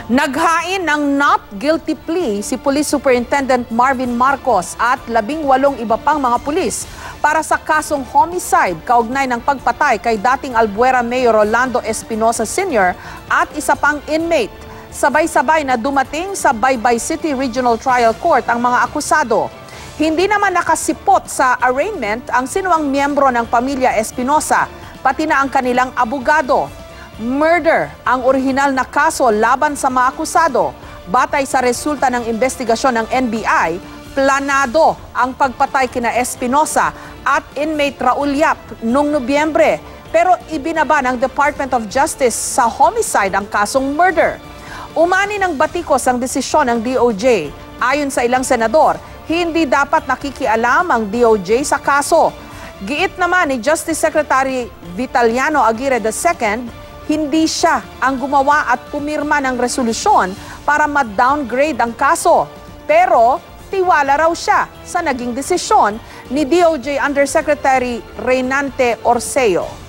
Naghain ng not guilty plea si Police Superintendent Marvin Marcos at 18 iba pang mga pulis para sa kasong homicide kaugnay ng pagpatay kay dating Albuera Mayor Rolando Espinosa Sr. at isa pang inmate. Sabay-sabay na dumating sa Baybay City Regional Trial Court ang mga akusado. Hindi naman nakasipot sa arraignment ang sinuang miyembro ng pamilya Espinosa, pati na ang kanilang abogado. Murder ang orihinal na kaso laban sa mga akusado. Batay sa resulta ng investigasyon ng NBI, planado ang pagpatay kina Espinosa at inmate Raul Yap noong Nobyembre. Pero ibinaba ng Department of Justice sa homicide ang kasong murder. Umani ng batikos ang desisyon ng DOJ. Ayon sa ilang senador, hindi dapat nakikialam ang DOJ sa kaso. Giit naman ni Justice Secretary Vitaliano Aguirre II, hindi siya ang gumawa at pumirma ng resolusyon para ma-downgrade ang kaso. Pero tiwala raw siya sa naging desisyon ni DOJ Undersecretary Reynante Orseo.